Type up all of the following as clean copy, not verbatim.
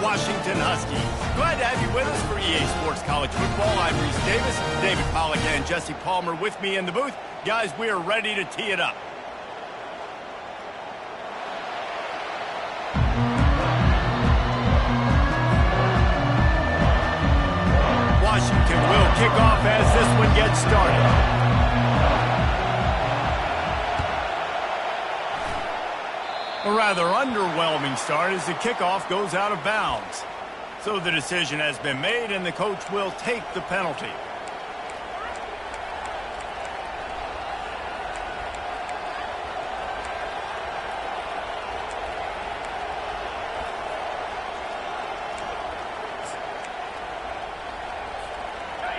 Washington Huskies. Glad to have you with us for EA Sports College Football. I'm Reese Davis, David Pollack, and Jesse Palmer with me in the booth. Guys, we are ready to tee it up. Washington will kick off as this one gets started. A rather underwhelming start as the kickoff goes out of bounds. So the decision has been made and the coach will take the penalty.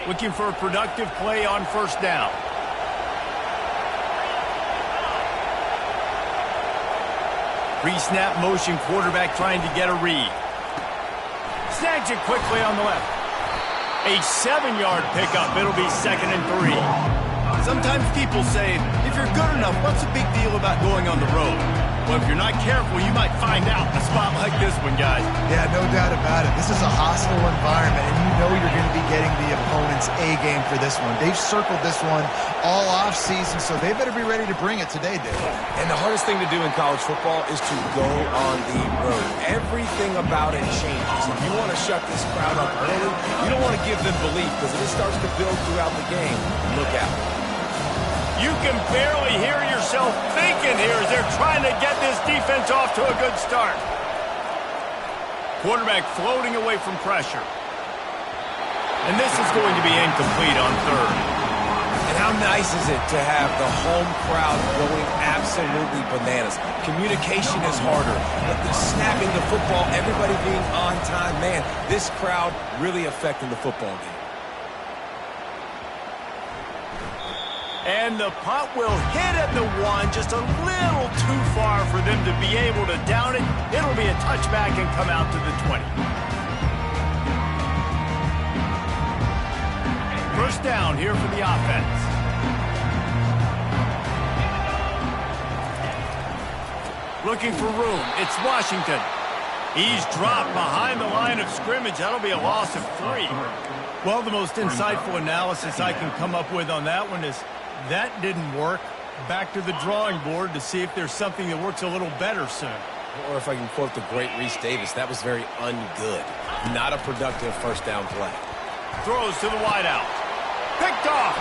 Looking for a productive play on first down. Pre-snap motion, quarterback trying to get a read. Snags it quickly on the left. A 7-yard pickup. It'll be 2nd and 3. Sometimes people say, if you're good enough, what's the big deal about going on the road? Well, if you're not careful, you might find out in a spot like this one, guys. Yeah, no doubt about it. This is a hostile environment, and you know you're going to be getting the opponent's A game for this one. They've circled this one all offseason, so they better be ready to bring it today, Dave. And the hardest thing to do in college football is to go on the road. Everything about it changes. If you want to shut this crowd up early, you don't want to give them belief, because if it starts to build throughout the game, look out. You can barely hear yourself thinking here as they're trying to get this defense off to a good start. Quarterback floating away from pressure. And this is going to be incomplete on third. And how nice is it to have the home crowd going absolutely bananas? Communication is harder, but the snapping the football, everybody being on time, man, this crowd really affecting the football game. And the punt will hit at the 1, just a little too far for them to be able to down it. It'll be a touchback and come out to the 20. First down here for the offense. Looking for room. It's Washington. He's dropped behind the line of scrimmage. That'll be a loss of 3. Well, the most insightful analysis I can come up with on that one is that didn't work. Back to the drawing board to see if there's something that works a little better soon. Or if I can quote the great Reese Davis, that was very ungood. Not a productive first down play. Throws to the wideout. Picked off.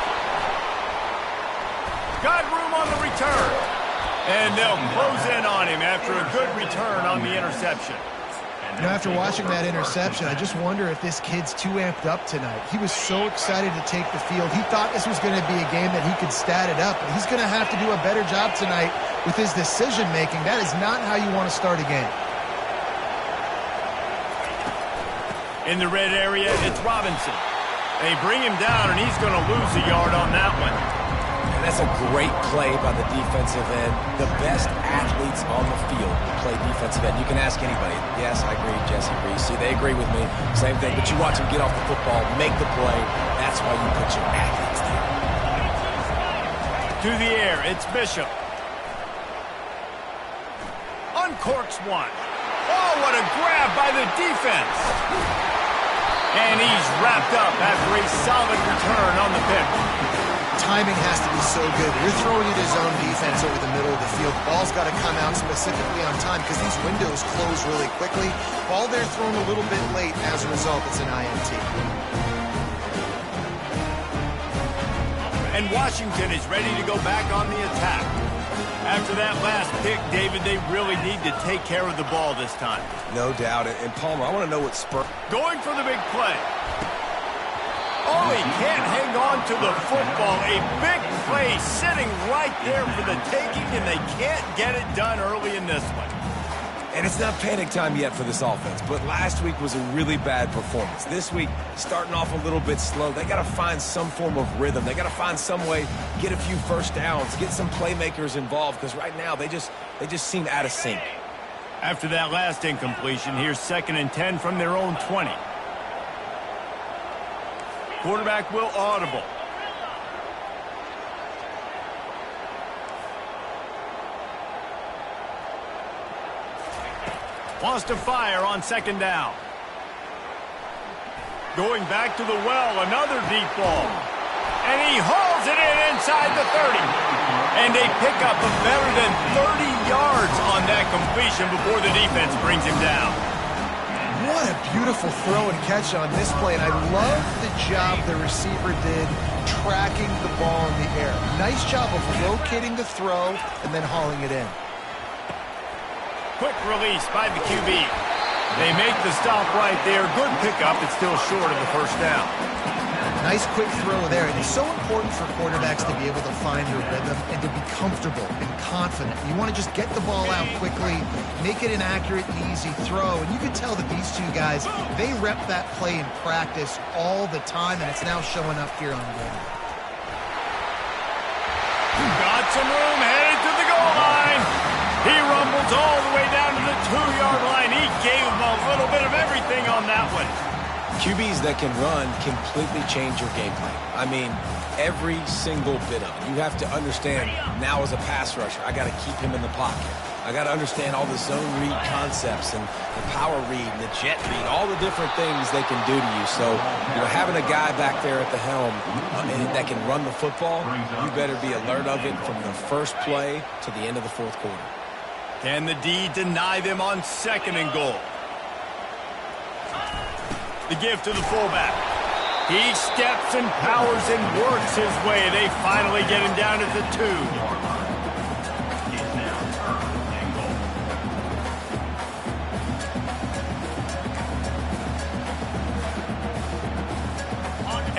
Got room on the return. And they'll close in on him after a good return on the interception. You know, after watching that interception, I just wonder if this kid's too amped up tonight. He was so excited to take the field. He thought this was going to be a game that he could stat it up. But he's going to have to do a better job tonight with his decision-making. That is not how you want to start a game. In the red area, it's Robinson. They bring him down, and he's going to lose a yard on that one. And that's a great play by the defensive end. The best athletes on the field play defensive end. You can ask anybody. Yes, I agree, Jesse Reese. See, they agree with me. Same thing. But you watch them get off the football, make the play. That's why you put your athletes there. To the air, it's Bishop. Uncorks one. Oh, what a grab by the defense. And he's wrapped up after a solid return on the pick. Timing has to be so good. You're throwing at his own defense over the middle of the field. Ball's got to come out specifically on time because these windows close really quickly. Ball there thrown a little bit late. As a result, it's an INT. And Washington is ready to go back on the attack. After that last pick, David, they really need to take care of the ball this time. No doubt. And Palmer, I want to know what spur. Going for the big play. Oh, he can't hang on to the football. A big play sitting right there for the taking, and they can't get it done early in this one. And it's not panic time yet for this offense, but last week was a really bad performance. This week, starting off a little bit slow. They got to find some form of rhythm. They got to find some way, get a few first downs, get some playmakers involved, because right now they just seem out of sync. After that last incompletion, here's 2nd and 10 from their own 20. Quarterback will audible. Wants to fire on 2nd down. Going back to the well, another deep ball. And he hauls it in inside the 30. And a pickup of better than 30 yards on that completion before the defense brings him down. What a beautiful throw and catch on this play, and I love the job the receiver did tracking the ball in the air. Nice job of locating the throw and then hauling it in. Quick release by the QB. They make the stop right there. Good pickup. It's still short of the first down. Nice quick throw there, and it's so important for quarterbacks to be able to find their rhythm and to be comfortable and confident. You want to just get the ball out quickly, make it an accurate and easy throw, and you can tell that these two guys, they rep that play in practice all the time, and it's now showing up here on game. Got some room, headed to the goal line. He rumbles all the way down to the 2-yard line. He gave him a little bit of everything on that one. QBs that can run completely change your game plan. I mean, every single bit of it. You have to understand, now as a pass rusher, I got to keep him in the pocket. I got to understand all the zone read concepts and the power read and the jet read, all the different things they can do to you. So, having a guy back there at the helm that can run the football, you better be alert of it from the first play to the end of the fourth quarter. Can the D deny them on 2nd and goal? The give to the fullback. He steps and powers and works his way. They finally get him down at the 2.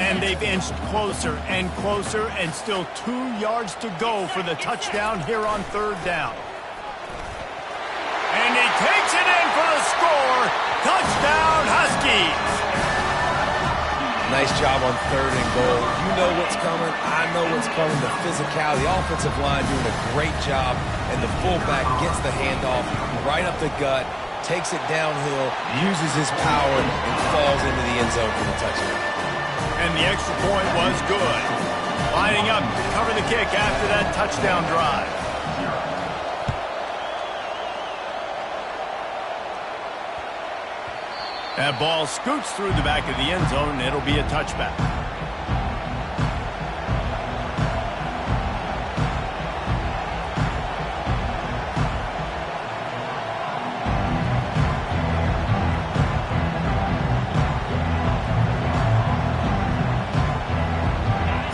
And they've inched closer and closer, and still 2 yards to go for the touchdown here on 3rd down. And he takes it in for the score. Touchdown, Huskies. Nice job on 3rd and goal. You know what's coming. I know what's coming. The physicality, the offensive line doing a great job, and the fullback gets the handoff right up the gut, takes it downhill, uses his power, and falls into the end zone for the touchdown. And the extra point was good. Lining up to cover the kick after that touchdown drive. That ball scoots through the back of the end zone, and it'll be a touchback.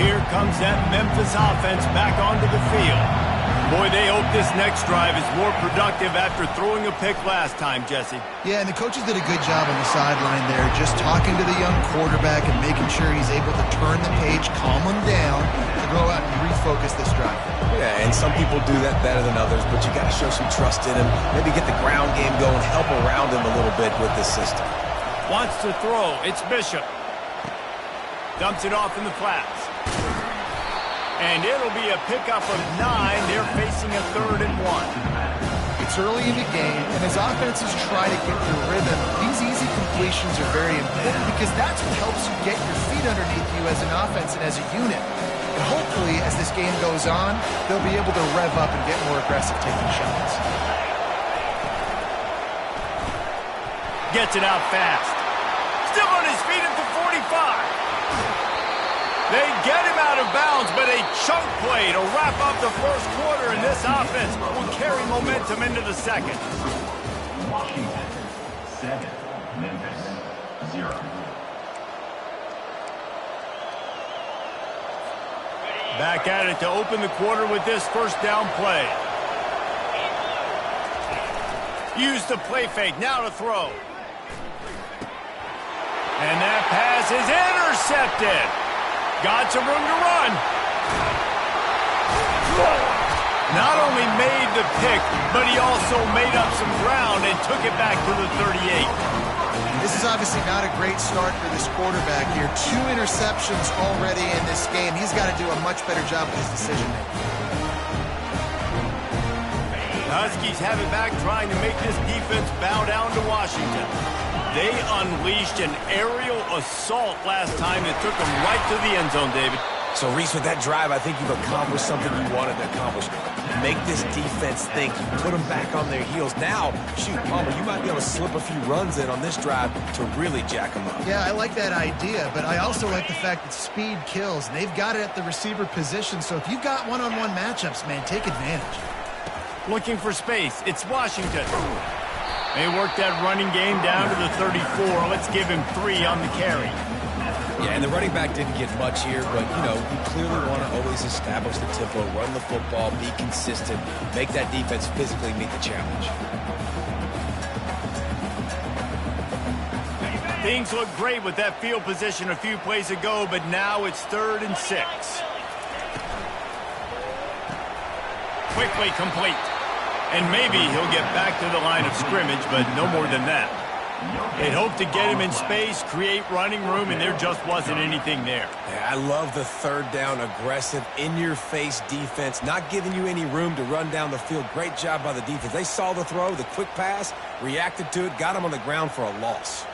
Here comes that Memphis offense back onto the field. Boy, they hope this next drive is more productive after throwing a pick last time, Jesse. Yeah, and the coaches did a good job on the sideline there, just talking to the young quarterback and making sure he's able to turn the page, calm him down, to go out and refocus this drive. Yeah, and some people do that better than others, but you got to show some trust in him, maybe get the ground game going, help around him a little bit with this system. Wants to throw. It's Bishop. Dumps it off in the flats. And it'll be a pickup of 9. They're facing a 3rd and 1. It's early in the game, and as offenses try to get their rhythm, these easy completions are very important because that's what helps you get your feet underneath you as an offense and as a unit. And hopefully, as this game goes on, they'll be able to rev up and get more aggressive taking shots. Gets it out fast. Still on his feet at the 45. They get him out of bounds, but a chunk play to wrap up the first quarter, and this offense will carry momentum into the second. Washington 7, Memphis 0. Back at it to open the quarter with this first down play. Use the play fake, now to throw. And that pass is intercepted. Got some room to run. Not only made the pick, but he also made up some ground and took it back to the 38. This is obviously not a great start for this quarterback here. 2 interceptions already in this game. He's got to do a much better job with his decision-making. Huskies have it back, trying to make this defense bow down to Washington. They unleashed an aerial assault last time that took them right to the end zone, David. So, Reese, with that drive, I think you've accomplished something you wanted to accomplish. make this defense think. You put them back on their heels. Now, shoot, Palmer, you might be able to slip a few runs in on this drive to really jack them up. Yeah, I like that idea, but I also like the fact that speed kills, and they've got it at the receiver position. So if you've got one-on-one matchups, man, take advantage. Looking for space. It's Washington. They work that running game down to the 34. Let's give him 3 on the carry. Yeah, and the running back didn't get much here, but, you know, you clearly want to always establish the tempo, run the football, be consistent, make that defense physically meet the challenge. Things look great with that field position a few plays ago, but now it's 3rd and 6. Quickly complete. And maybe he'll get back to the line of scrimmage, but no more than that. They'd hope to get him in space, create running room, and there just wasn't anything there. Yeah, I love the 3rd down, aggressive, in-your-face defense, not giving you any room to run down the field. Great job by the defense. They saw the throw, the quick pass, reacted to it, got him on the ground for a loss.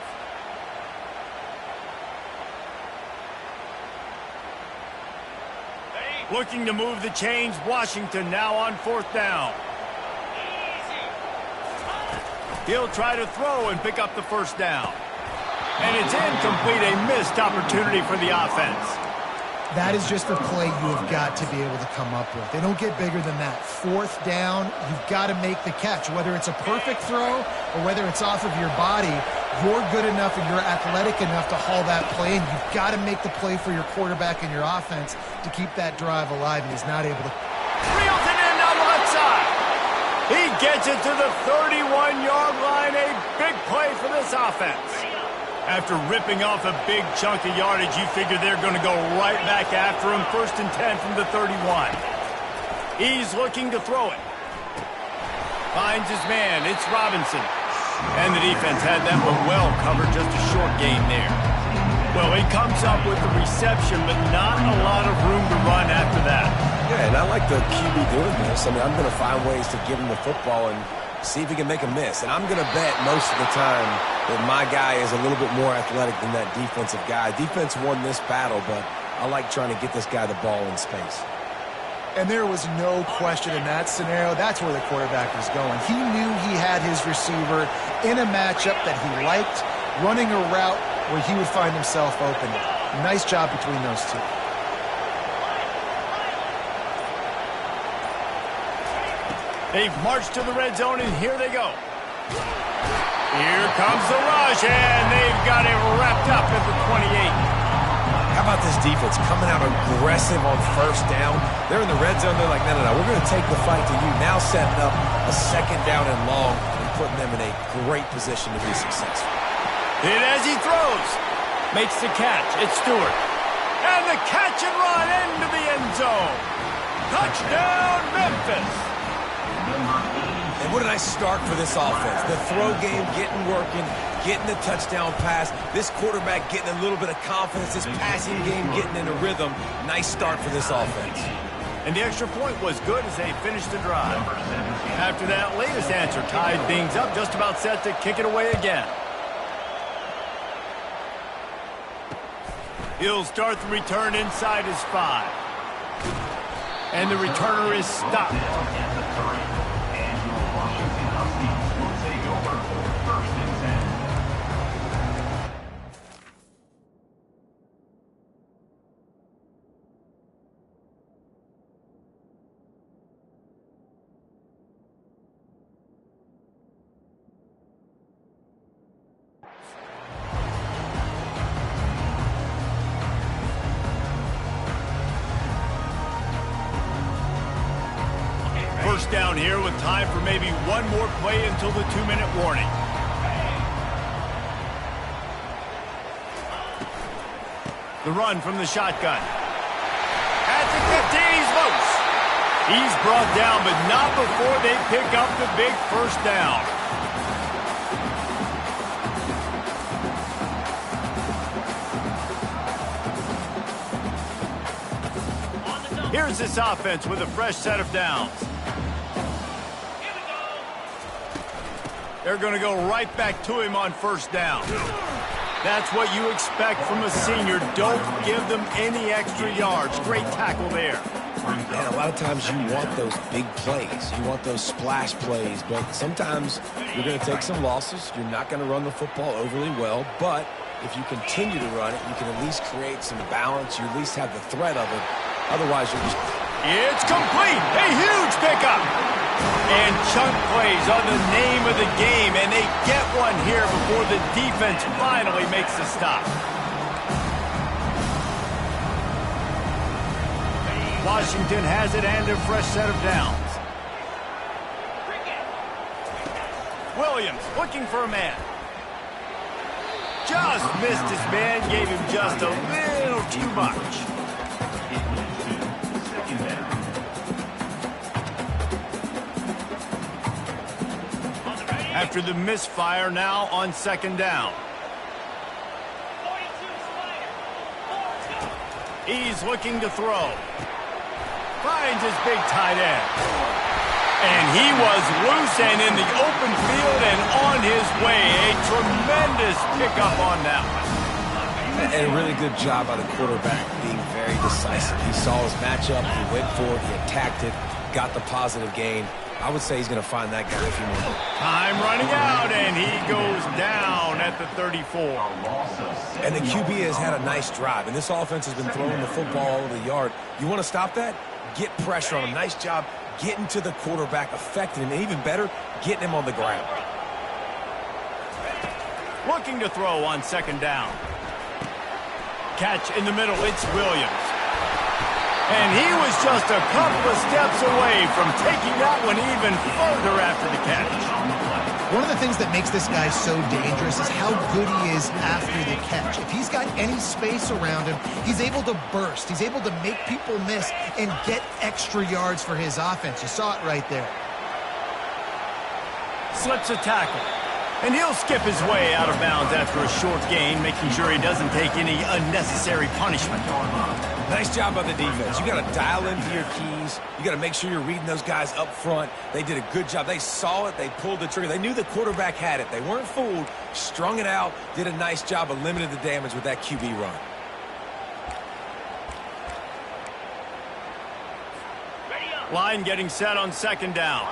Looking to move the chains, Washington now on 4th down. He'll try to throw and pick up the 1st down. And it's incomplete, a missed opportunity for the offense. That is just a play you have got to be able to come up with. They don't get bigger than that. 4th down, you've got to make the catch. Whether it's a perfect throw or whether it's off of your body, you're good enough and you're athletic enough to haul that play, and you've got to make the play for your quarterback and your offense to keep that drive alive, and he's not able to. Reels it in on the left side. He gets it to the 31-yard line. A big play for this offense. After ripping off a big chunk of yardage, you figure they're going to go right back after him. 1st and 10 from the 31. He's looking to throw it. Finds his man. It's Robinson. And the defense had that one well covered, just a short gain there. Well, he comes up with the reception, but not a lot of room to run after that. Yeah, and I like the QB doing this. I mean, I'm going to find ways to give him the football and see if he can make a miss. And I'm going to bet most of the time that my guy is a little bit more athletic than that defensive guy. Defense won this battle, but I like trying to get this guy the ball in space. And there was no question in that scenario. That's where the quarterback was going. He knew he had his receiver in a matchup that he liked, running a route where he would find himself open. Nice job between those two. They've marched to the red zone, and here they go. Here comes the rush, and they've got it wrapped up at the 28. How about this defense coming out aggressive on 1st down? They're in the red zone. They're like, no, we're going to take the fight to you. Now setting up a 2nd down and long and putting them in a great position to be successful. Hit as he throws. Makes the catch. It's Stewart. And the catch and run into the end zone. Touchdown, Memphis. And what a nice start for this offense. The throw game getting working, getting the touchdown pass. This quarterback getting a little bit of confidence. This passing game getting in a rhythm. Nice start for this offense. And the extra point was good as they finished the drive. After that latest answer tied things up, just about set to kick it away again. He'll start the return inside his 5. And the returner is stopped. First down here with time for maybe one more play until the 2-minute warning. The run from the shotgun. At the 50, he's loose. He's brought down, but not before they pick up the big 1st down. Here's this offense with a fresh set of downs. They're going to go right back to him on 1st down. That's what you expect from a senior. Don't give them any extra yards. Great tackle there. And a lot of times you want those big plays. You want those splash plays. But sometimes you're going to take some losses. You're not going to run the football overly well. But if you continue to run it, you can at least create some balance. You at least have the threat of it. Otherwise, you're just... It's complete. A huge pickup. And chunk plays are the name of the game, and they get one here before the defense finally makes the stop. Washington has it and a fresh set of downs. Williams looking for a man. Just missed his man, gave him just a little too much. After the misfire, now on second down. He's looking to throw. Finds his big tight end. And he was loose and in the open field and on his way. A tremendous pickup on that one. And a really good job by the quarterback being very decisive. He saw his matchup, he went for it, he attacked it, got the positive gain. I would say he's going to find that guy a few more. Time running out, and he goes down at the 34. And the QB has had a nice drive, and this offense has been throwing the football all over the yard. You want to stop that? Get pressure on him. Nice job getting to the quarterback, affecting him, and even better, getting him on the ground. Looking to throw on second down. Catch in the middle, it's Williams. And he was just a couple of steps away from taking that one even further after the catch. One of the things that makes this guy so dangerous is how good he is after the catch. If he's got any space around him, he's able to burst. He's able to make people miss and get extra yards for his offense. You saw it right there. Slips a tackle. And he'll skip his way out of bounds after a short gain, making sure he doesn't take any unnecessary punishment. Nice job by the defense. You got to dial into your keys. You got to make sure you're reading those guys up front. They did a good job. They saw it. They pulled the trigger. They knew the quarterback had it. They weren't fooled. Strung it out. Did a nice job of limiting the damage with that QB run. Line getting set on second down.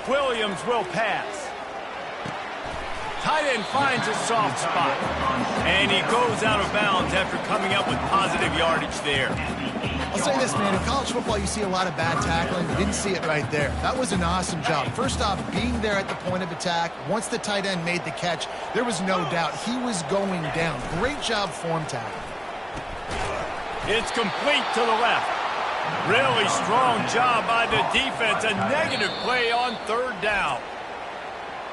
Williams will pass. Tight end finds a soft spot. And he goes out of bounds after coming up with positive yardage there. I'll say this, man. In college football, you see a lot of bad tackling. You didn't see it right there. That was an awesome job. First off, being there at the point of attack. Once the tight end made the catch, there was no doubt he was going down. Great job form tackling. It's complete to the left. Really strong job by the defense. A negative play on third down.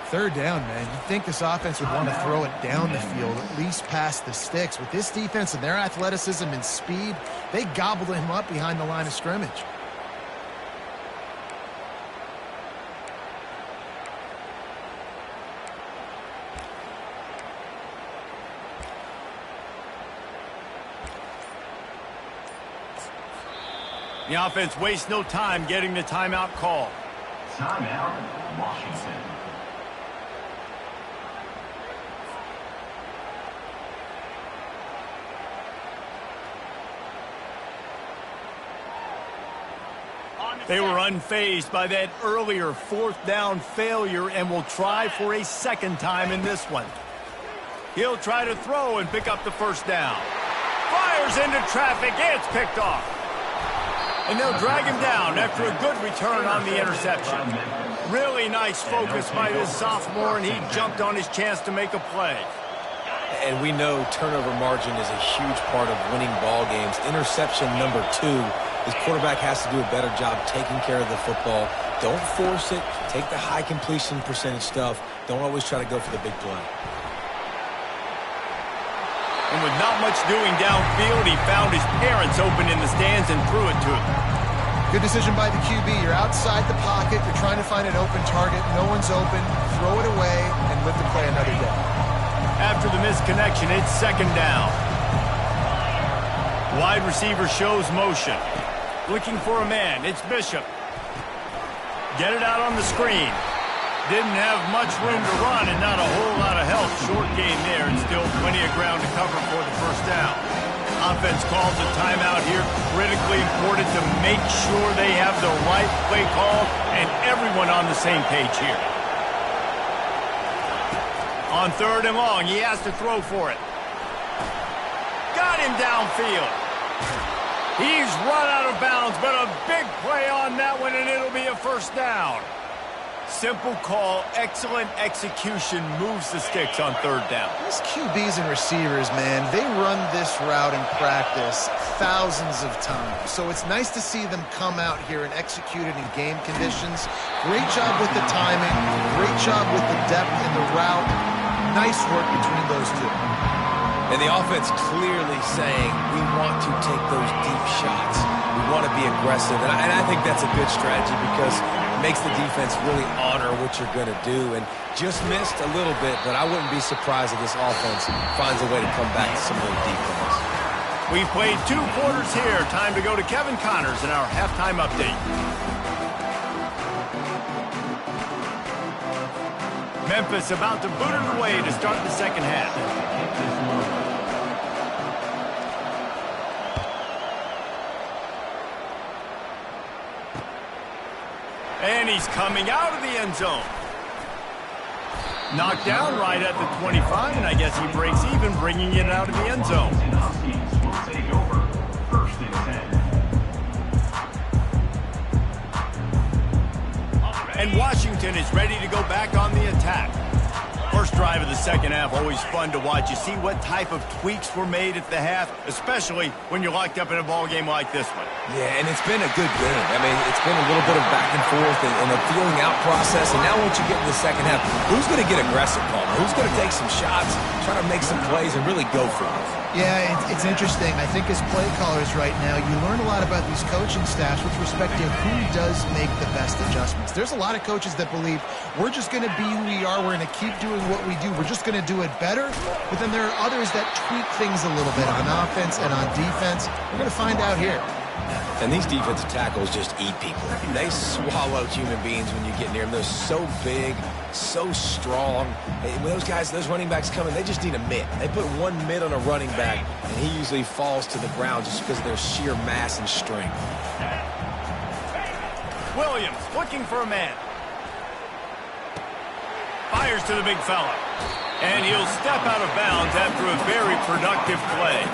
Third down, man. You'd think this offense would want to throw it down the field, at least past the sticks. With this defense and their athleticism and speed, they gobbled him up behind the line of scrimmage. The offense wastes no time getting the timeout call. Timeout, Washington. They were unfazed by that earlier fourth down failure and will try for a second time in this one. He'll try to throw and pick up the first down. Fires into traffic. It's picked off. And they'll drag him down after a good return on the interception. Really nice focus by this sophomore, and he jumped on his chance to make a play. And we know turnover margin is a huge part of winning ball games. Interception number 2. His quarterback has to do a better job taking care of the football. Don't force it. Take the high completion percentage stuff. Don't always try to go for the big play. And with not much doing downfield, he found his parents open in the stands and threw it to him. Good decision by the QB. You're outside the pocket. You're trying to find an open target. No one's open. Throw it away and live to play another day. After the misconnection, it's second down. Wide receiver shows motion. Looking for a man. It's Bishop. Get it out on the screen. Didn't have much room to run and not a whole lot of help. Short game there and still plenty of ground to cover for the first down. Offense calls a timeout here. Critically important to make sure they have the right play call and everyone on the same page here. On 3rd and long, he has to throw for it. Got him downfield. He's run out of bounds, but a big play on that one, and it'll be a first down. Simple call, excellent execution, moves the sticks on 3rd down. These QBs and receivers, man, they run this route in practice thousands of times. So it's nice to see them come out here and execute it in game conditions. Great job with the timing, great job with the depth in the route. Nice work between those two. And the offense clearly saying, we want to take those deep shots. We want to be aggressive. And I think that's a good strategy because it makes the defense really honor what you're going to do. And just missed a little bit, but I wouldn't be surprised if this offense finds a way to come back to some of those deep ones. We've played 2 quarters here. Time to go to Kevin Connors in our halftime update. Memphis about to boot it away to start the second half. And he's coming out of the end zone. Knocked down right at the 25, and I guess he breaks even, bringing it out of the end zone. Take over. 1st and 10. And Washington is ready to go back on the attack. First drive of the second half, always fun to watch. You see what type of tweaks were made at the half, especially when you're locked up in a ball game like this one. Yeah, and it's been a good game. I mean, it's been a little bit of back and forth and a feeling out process. And now once you get in the second half, who's going to get aggressive, Palmer? Who's going to take some shots, try to make some plays, and really go for it? Yeah, it's interesting. I think as play callers right now, you learn a lot about these coaching staffs with respect to who does make the best adjustments. There's a lot of coaches that believe we're just going to be who we are. We're going to keep doing what we do. We're just going to do it better. But then there are others that tweak things a little bit on offense and on defense. We're going to find out here. And these defensive tackles just eat people. They swallow human beings when you get near them. They're so big, so strong. When those guys, those running backs come in, they just need a mitt. They put one mitt on a running back, and he usually falls to the ground just because of their sheer mass and strength. Williams looking for a man. Fires to the big fella. And he'll step out of bounds after a very productive play.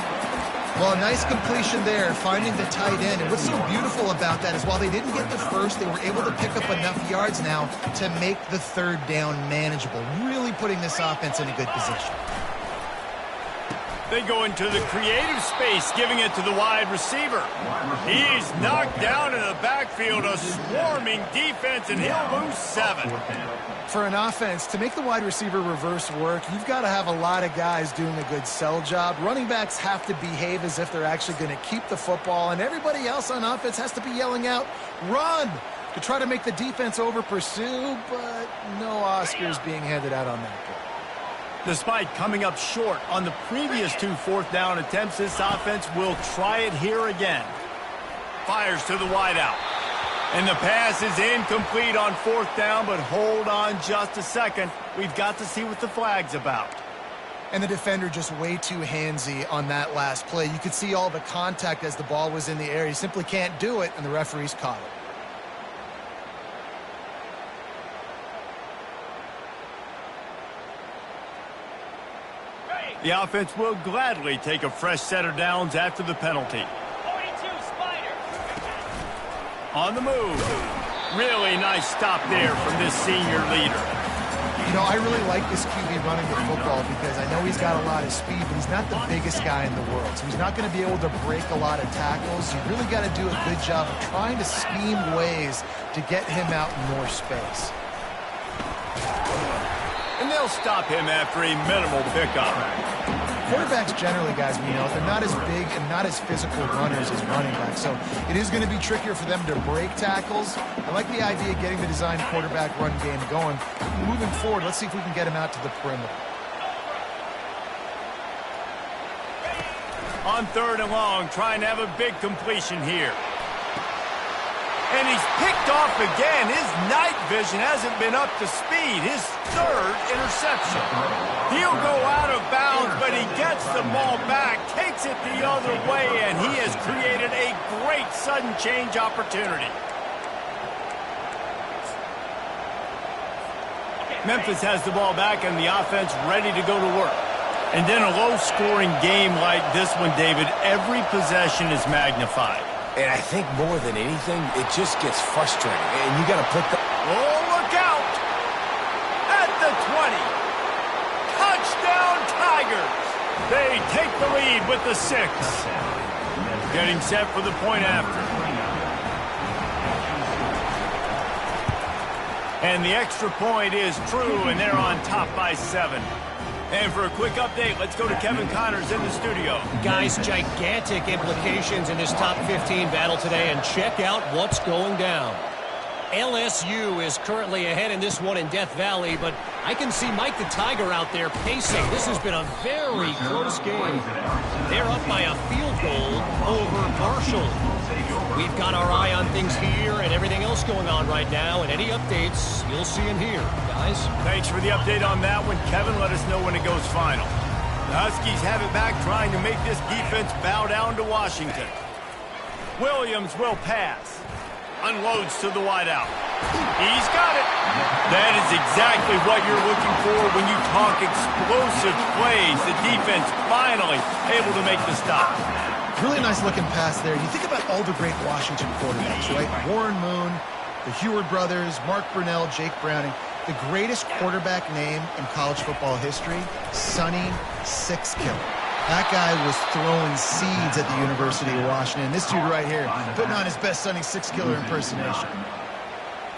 Well, a nice completion there, finding the tight end. And what's so beautiful about that is while they didn't get the first, they were able to pick up enough yards now to make the 3rd down manageable, really putting this offense in a good position. They go into the creative space, giving it to the wide receiver. He's knocked down in the backfield, a swarming defense, and he'll lose 7. For an offense, to make the wide receiver reverse work, you've got to have a lot of guys doing a good sell job. Running backs have to behave as if they're actually going to keep the football, and everybody else on offense has to be yelling out, run, to try to make the defense over-pursue, but no Oscars being handed out on that play. Despite coming up short on the previous 2 4th down attempts, this offense will try it here again. Fires to the wideout. And the pass is incomplete on 4th down, but hold on just a second. We've got to see what the flag's about. And the defender just way too handsy on that last play. You could see all the contact as the ball was in the air. He simply can't do it, and the referee's caught it. The offense will gladly take a fresh set of downs after the penalty. 42 Spider. On the move. Really nice stop there from this senior leader. You know, I really like this QB running the football because I know he's got a lot of speed, but he's not the biggest guy in the world. So he's not going to be able to break a lot of tackles. You really got to do a good job of trying to scheme ways to get him out in more space. And they'll stop him after a minimal pickup. Quarterbacks generally, guys, we know, they're not as big and not as physical runners as running backs. So it is going to be trickier for them to break tackles. I like the idea of getting the design quarterback run game going. Moving forward, let's see if we can get him out to the perimeter. On 3rd and long, trying to have a big completion here. And he's picked off again. His night vision hasn't been up to speed. His third interception. He'll go out of bounds, but he gets the ball back, takes it the other way, and he has created a great sudden change opportunity. Memphis has the ball back and the offense ready to go to work. And then a low-scoring game like this one, David, every possession is magnified. And I think more than anything, it just gets frustrating. And you got to put the... Oh, look out! At the 20. Touchdown, Tigers! They take the lead with the 6. Getting set for the point after. And the extra point is true, and they're on top by 7. And for a quick update, let's go to Kevin Connors in the studio. Guys, gigantic implications in this top 15 battle today, and check out what's going down. LSU is currently ahead in this one in Death Valley, but I can see Mike the Tiger out there pacing. This has been a very close game. They're up by a field goal over Marshall. We've got our eye on things here and everything else going on right now, and any updates you'll see in here, guys. Thanks for the update on that one, Kevin. Let us know when it goes final. The Huskies have it back, trying to make this defense bow down to Washington. Williams will pass. Unloads to the wideout. He's got it. That is exactly what you're looking for when you talk explosive plays. The defense finally able to make the stop. Really nice looking pass there. You think about all the great Washington quarterbacks, right? Warren Moon, the Heward brothers, Mark Brunell, Jake Browning. The greatest quarterback name in college football history, Sonny Six Killer. That guy was throwing seeds at the University of Washington. This dude right here, putting on his best Sonny Six Killer impersonation.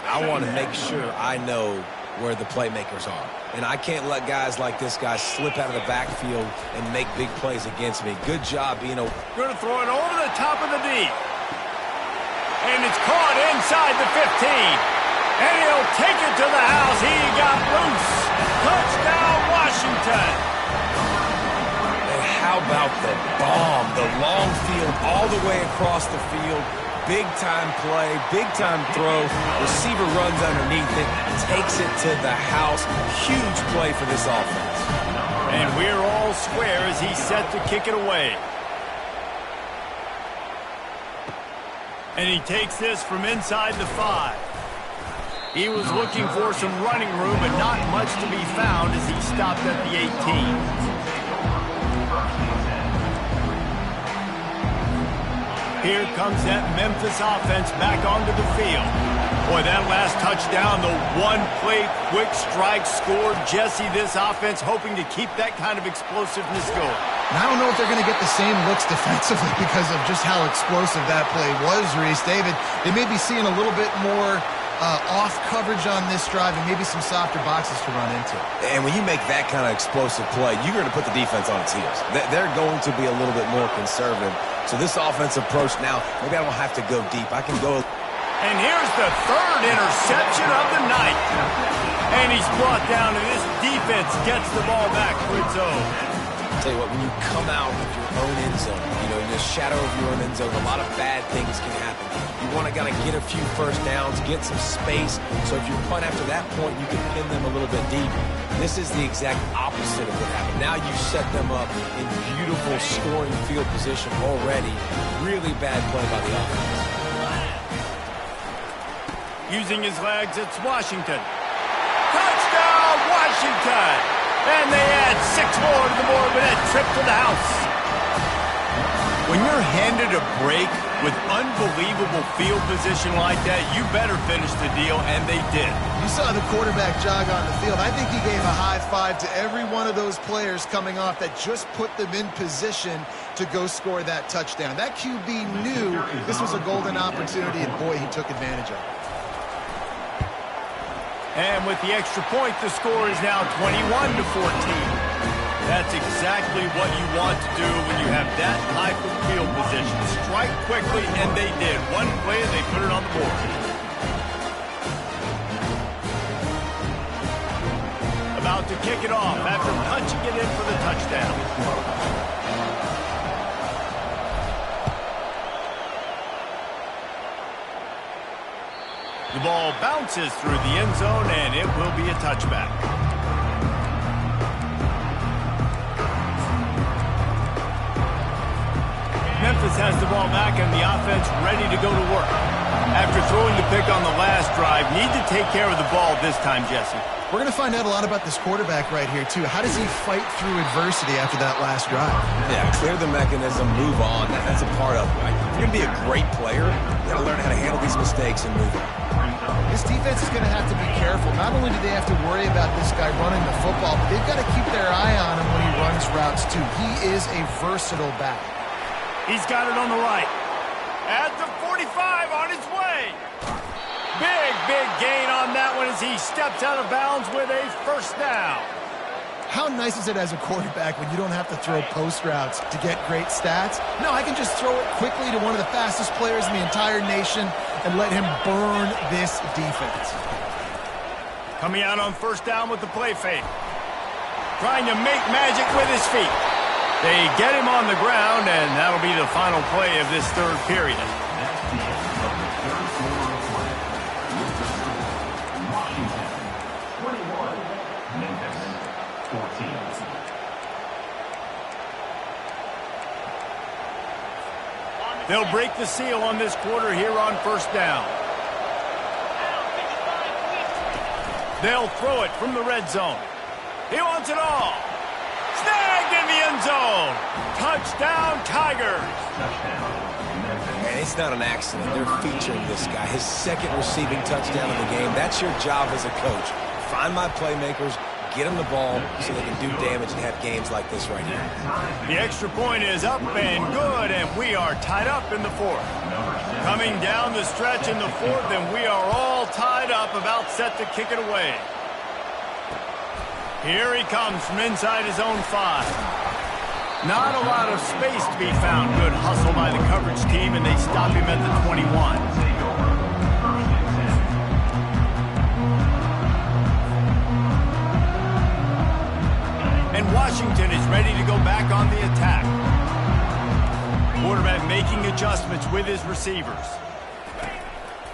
I want to make sure I know where the playmakers are. And I can't let guys like this guy slip out of the backfield and make big plays against me. Good job being a... Going to throw it over the top of the D. And it's caught inside the 15. And he'll take it to the house. He got loose. Touchdown, Washington. And how about the bomb? The long field all the way across the field. Big-time play, big-time throw. Receiver runs underneath it, takes it to the house. Huge play for this offense. And we're all square as he's set to kick it away. And he takes this from inside the 5. He was looking for some running room, but not much to be found as he stopped at the 18. Here comes that Memphis offense back onto the field. Boy, that last touchdown, the one-play quick strike scored. Jesse, this offense hoping to keep that kind of explosiveness going. And I don't know if they're going to get the same looks defensively because of just how explosive that play was, Reese. David, they may be seeing a little bit more off coverage on this drive and maybe some softer boxes to run into. And when you make that kind of explosive play, you're going to put the defense on its heels. They're going to be a little bit more conservative. So this offensive approach now, maybe I don't have to go deep. I can go. And here's the third interception of the night. And he's brought down, and this defense gets the ball back for its own. I'll tell you what, when you come out of your own end zone, you know, in the shadow of your own end zone, a lot of bad things can happen. You want to get a few first downs, get some space. So if you punt after that point, you can pin them a little bit deep. This is the exact opposite of what happened. Now you set them up in beautiful scoring field position already. Really bad play by the offense. Using his legs, it's Washington. Touchdown, Washington! And they add 6 more to the board with that trip to the house. When you're handed a break with unbelievable field position like that, you better finish the deal, and they did. You saw the quarterback jog on the field. I think he gave a high five to every one of those players coming off that just put them in position to go score that touchdown. That QB knew this was a golden opportunity, and boy, he took advantage of it. And with the extra point, the score is now 21-14. That's exactly what you want to do when you have that type of field position. Strike quickly, and they did. One play, and they put it on the board. About to kick it off after punching it in for the touchdown. The ball bounces through the end zone, and it will be a touchback. Memphis has the ball back and the offense ready to go to work. After throwing the pick on the last drive, need to take care of the ball this time, Jesse. We're going to find out a lot about this quarterback right here, too. How does he fight through adversity after that last drive? Yeah, clear the mechanism, move on. That's a part of it, right? If you're going to be a great player, you got to learn how to handle these mistakes and move on. This defense is going to have to be careful. Not only do they have to worry about this guy running the football, but they've got to keep their eye on him when he runs routes, too. He is a versatile back. He's got it on the right. At the 45 on his way. Big gain on that one as he steps out of bounds with a first down. How nice is it as a quarterback when you don't have to throw post routes to get great stats? No, I can just throw it quickly to one of the fastest players in the entire nation and let him burn this defense. Coming out on first down with the play fake. Trying to make magic with his feet. They get him on the ground, and that'll be the final play of this third period. That's the end of the third quarter of play. Washington, 21. Memphis, 14. They'll break the seal on this quarter here on first down. They'll throw it from the red zone. He wants it all. Snagged in the end zone. Touchdown, Tigers. And it's not an accident. They're featuring this guy. His second receiving touchdown of the game. That's your job as a coach. Find my playmakers, get them the ball so they can do damage and have games like this right here. The extra point is up and good, and we are tied up in the fourth. Coming down the stretch in the fourth, and we are all tied up, about set to kick it away. Here he comes from inside his own 5. Not a lot of space to be found. Good hustle by the coverage team, and they stop him at the 21. And Washington is ready to go back on the attack. Quarterback making adjustments with his receivers.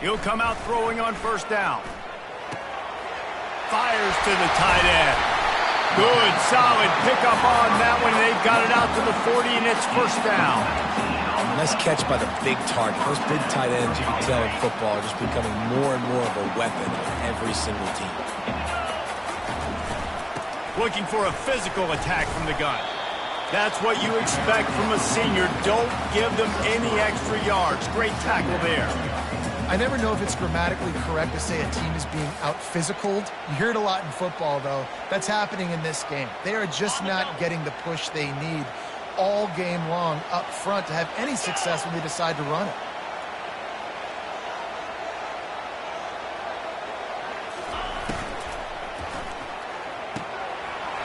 He'll come out throwing on first down. Fires to the tight end. Good, solid pickup on that one. They've got it out to the 40, and it's first down. Nice catch by the big target. Those big tight ends, you can tell in football, are just becoming more and more of a weapon on every single team. Looking for a physical attack from the gun. That's what you expect from a senior. Don't give them any extra yards. Great tackle there. I never know if it's grammatically correct to say a team is being out-physicaled. You hear it a lot in football, though. That's happening in this game. They are just not getting the push they need all game long up front to have any success when they decide to run it.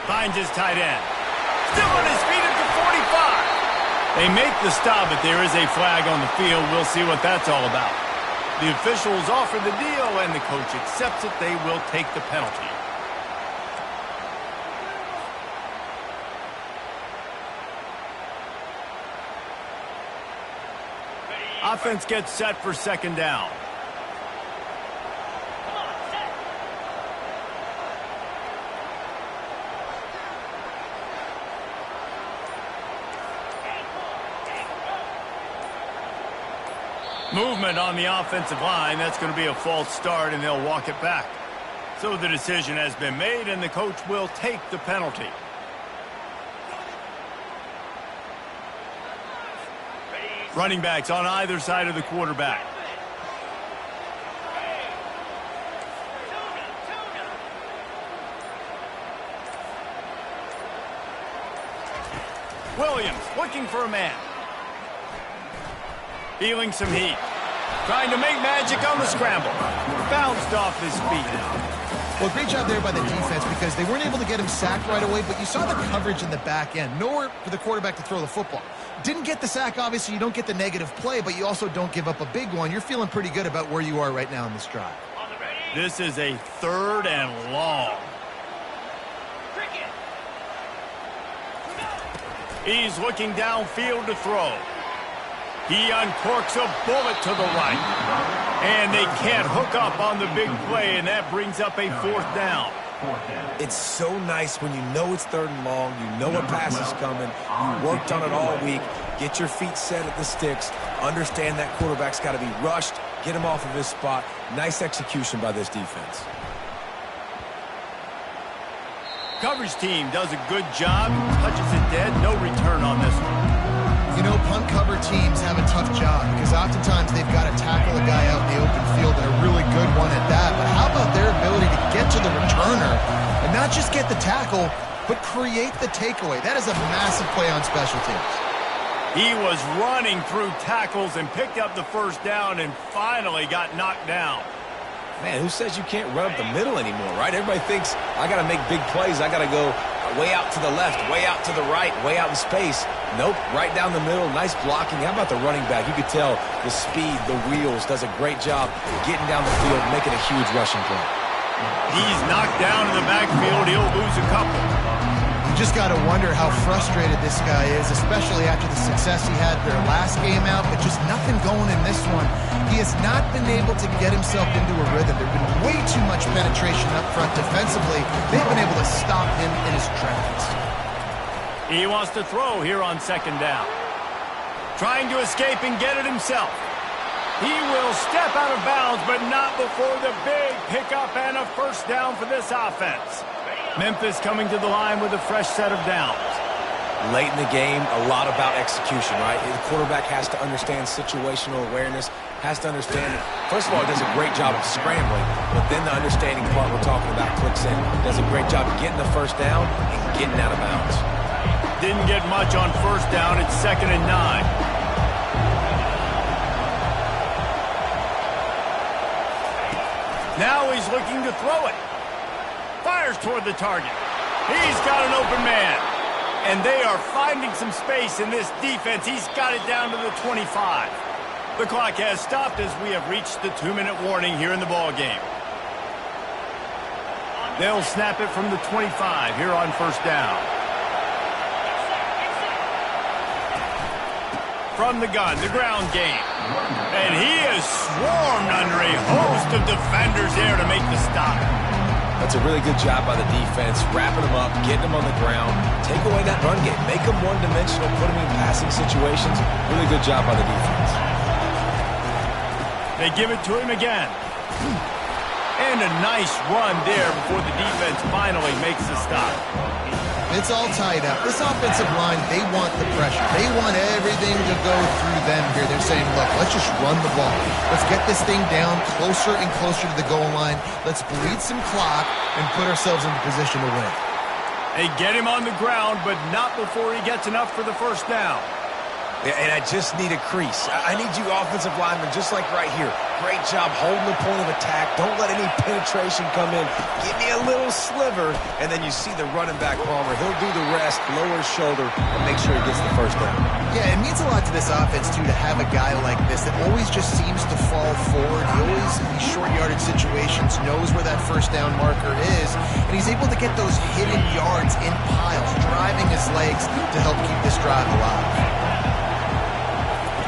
Finds his tight end. Still on his feet at the 45. They make the stop, but there is a flag on the field. We'll see what that's all about. The officials offer the deal, and the coach accepts it. They will take the penalty. Offense gets set for second down. Movement on the offensive line. That's going to be a false start, and they'll walk it back. So the decision has been made, and the coach will take the penalty. Running backs on either side of the quarterback. Williams looking for a man. Feeling some heat. Trying to make magic on the scramble. Bounced off his feet. Well, great job there by the defense because they weren't able to get him sacked right away, but you saw the coverage in the back end. Nowhere for the quarterback to throw the football. Didn't get the sack, obviously. You don't get the negative play, but you also don't give up a big one. You're feeling pretty good about where you are right now in this drive. This is a third and long. He's looking downfield to throw. He uncorks a bullet to the right. And they can't hook up on the big play, and that brings up a fourth down. It's so nice when you know it's 3rd and long, you know a pass is coming, you worked on it all week, get your feet set at the sticks, understand that quarterback's got to be rushed, get him off of his spot. Nice execution by this defense. Coverage team does a good job, touches it dead, no return on this one. You know, punt cover teams have a tough job because oftentimes they've got to tackle a guy out in the open field, and a really good one at that. But how about their ability to get to the returner and not just get the tackle, but create the takeaway? That is a massive play on special teams. He was running through tackles and picked up the first down and finally got knocked down. Man, who says you can't run up the middle anymore, right? Everybody thinks, I got to make big plays. I got to go way out to the left, way out to the right, way out in space. Nope, right down the middle. Nice blocking. How about the running back? You could tell the speed, the wheels, does a great job getting down the field, making a huge rushing play. He's knocked down in the backfield. He'll lose a couple. You just got to wonder how frustrated this guy is, especially after the success he had their last game out, but just nothing going in this one. He has not been able to get himself into a rhythm. There's been way too much penetration up front defensively. They've been able to stop him in his tracks. He wants to throw here on 2nd down. Trying to escape and get it himself. He will step out of bounds, but not before the big pickup and a first down for this offense. Memphis coming to the line with a fresh set of downs. Late in the game, a lot about execution, right? The quarterback has to understand situational awareness, has to understand it. First of all, he does a great job of scrambling, but then the understanding part we're talking about clicks in. Does a great job of getting the first down and getting out of bounds. Didn't get much on first down. It's 2nd and 9. Now he's looking to throw it. Fires toward the target. He's got an open man. And they are finding some space in this defense. He's got it down to the 25. The clock has stopped as we have reached the 2-minute warning here in the ball game. They'll snap it from the 25 here on first down. From the gun, the ground game. And he is swarmed under a host of defenders there to make the stop. That's a really good job by the defense, wrapping them up, getting them on the ground, take away that run game, make them one-dimensional, put them in passing situations. Really good job by the defense. They give it to him again. And a nice run there before the defense finally makes the stop. It's all tied up. This offensive line, they want the pressure. They want everything to go through them here. They're saying, look, let's just run the ball. Let's get this thing down closer and closer to the goal line. Let's bleed some clock and put ourselves in position to win. They get him on the ground, but not before he gets enough for the first down. And I just need a crease. I need you offensive linemen, just like right here. Great job holding the point of attack. Don't let any penetration come in. Give me a little sliver, and then you see the running back Palmer. He'll do the rest, lower his shoulder, and make sure he gets the first down. Yeah, it means a lot to this offense, too, to have a guy like this that always just seems to fall forward. He always, in these short yardage situations, knows where that first down marker is, and he's able to get those hidden yards in piles, driving his legs to help keep this drive alive.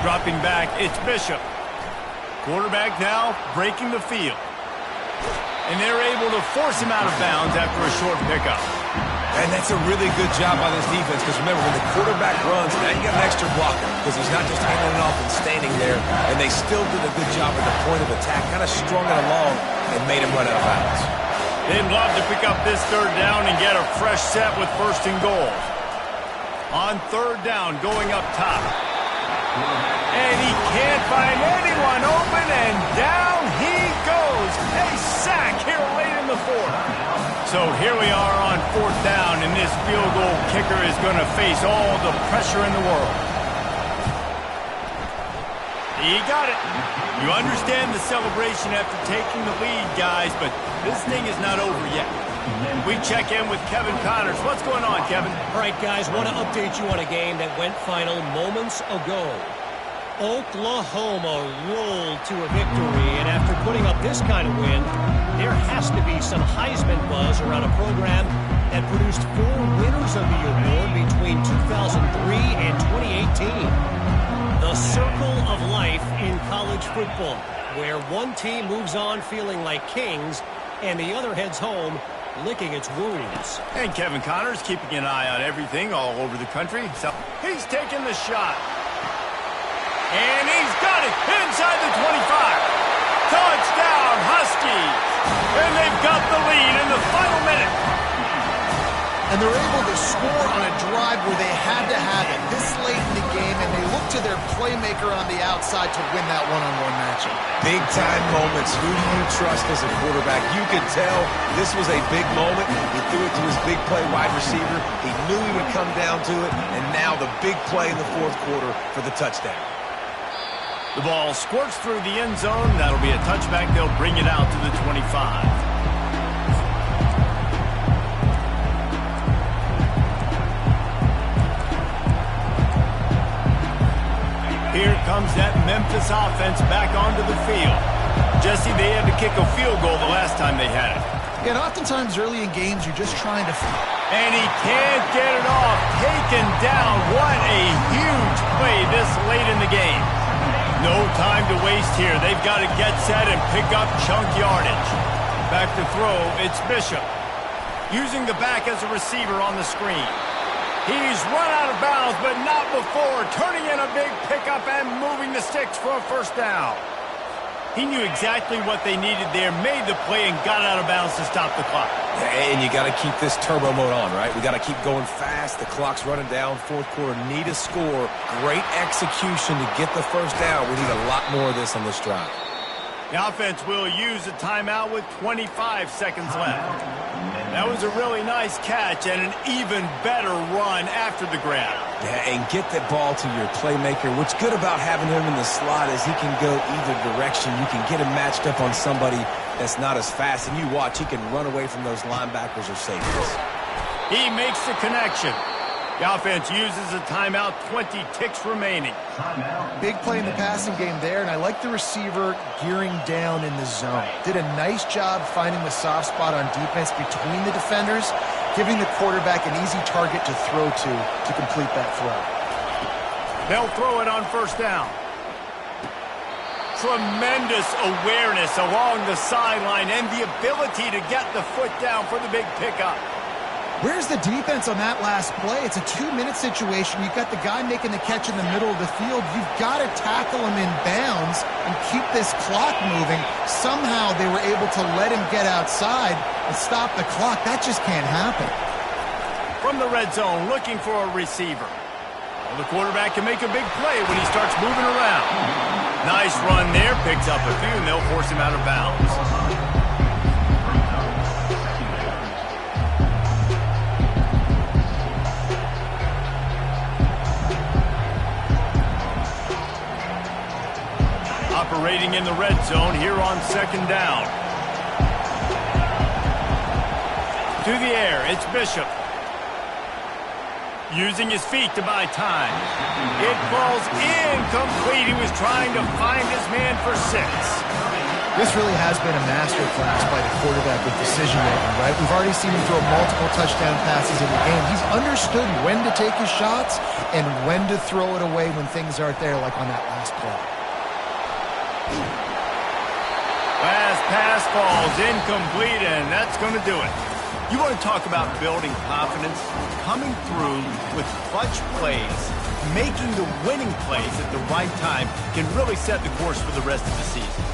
Dropping back, it's Bishop. Quarterback now breaking the field. And they're able to force him out of bounds after a short pickup. And that's a really good job by this defense, because remember, when the quarterback runs, now you got an extra blocker, because he's not just handing it off and standing there, and they still did a good job at the point of attack, kind of strung it along and made him run out of bounds. They'd love to pick up this third down and get a fresh set with 1st and goal. On 3rd down, going up top. And he can't find anyone open, and down he goes. A sack here late in the 4th. So here we are on 4th down, and this field goal kicker is going to face all the pressure in the world. He got it. You understand the celebration after taking the lead, guys, but this thing is not over yet. We check in with Kevin Connors. What's going on, Kevin? All right, guys, want to update you on a game that went final moments ago. Oklahoma rolled to a victory, and after putting up this kind of win, there has to be some Heisman buzz around a program that produced 4 winners of the award between 2003 and 2018. The circle of life in college football. where one team moves on feeling like kings and the other heads home licking its wounds. And Kevin Connor's keeping an eye on everything all over the country. So he's taking the shot. And he's got it inside the 25. Touchdown, Huskies. And they've got the lead in the final minute. And they're able to score on a drive where they had to have it this late in the game, and they look to their playmaker on the outside to win that one-on-one matchup. Big-time moments. Who do you trust as a quarterback? You could tell this was a big moment. He threw it to his big play wide receiver. He knew he would come down to it, and now the big play in the fourth quarter for the touchdown. The ball squirts through the end zone. That'll be a touchback. They'll bring it out to the 25. Here comes that Memphis offense back onto the field. Jesse, they had to kick a field goal the last time they had it. And oftentimes early in games, you're just trying to... And he can't get it off. Taken down. What a huge play this late in the game. No time to waste here. They've got to get set and pick up chunk yardage. Back to throw, it's Bishop. Using the back as a receiver on the screen. He's run out of bounds, but not before. Turning in a big pickup and moving the sticks for a first down. He knew exactly what they needed there, made the play, and got out of bounds to stop the clock. And you got to keep this turbo mode on, right? We got to keep going fast. The clock's running down. Fourth quarter, need a score. Great execution to get the first down. We need a lot more of this on this drive. The offense will use a timeout with 25 seconds left. That was a really nice catch and an even better run after the grab. Yeah, and get that ball to your playmaker. What's good about having him in the slot is he can go either direction. You can get him matched up on somebody that's not as fast, and you watch, he can run away from those linebackers or safeties. He makes the connection. The offense uses a timeout, 20 ticks remaining. Big play in the passing game there, and I like the receiver gearing down in the zone. Did a nice job finding the soft spot on defense between the defenders, giving the quarterback an easy target to throw to complete that throw. They'll throw it on first down. Tremendous awareness along the sideline and the ability to get the foot down for the big pickup. Where's the defense on that last play? It's a 2-minute situation. You've got the guy making the catch in the middle of the field. You've got to tackle him in bounds and keep this clock moving. Somehow they were able to let him get outside and stop the clock. That just can't happen. From the red zone, looking for a receiver. Well, the quarterback can make a big play when he starts moving around. Nice run there. Picks up a few, and they'll force him out of bounds. Operating in the red zone here on second down. To the air, it's Bishop. Using his feet to buy time. It falls incomplete. He was trying to find his man for 6. This really has been a masterclass by the quarterback with decision-making, right? We've already seen him throw multiple touchdown passes in the game. He's understood when to take his shots and when to throw it away when things aren't there, like on that last play. Last pass falls incomplete, and that's going to do it. You want to talk about building confidence? Coming through with clutch plays, making the winning plays at the right time can really set the course for the rest of the season.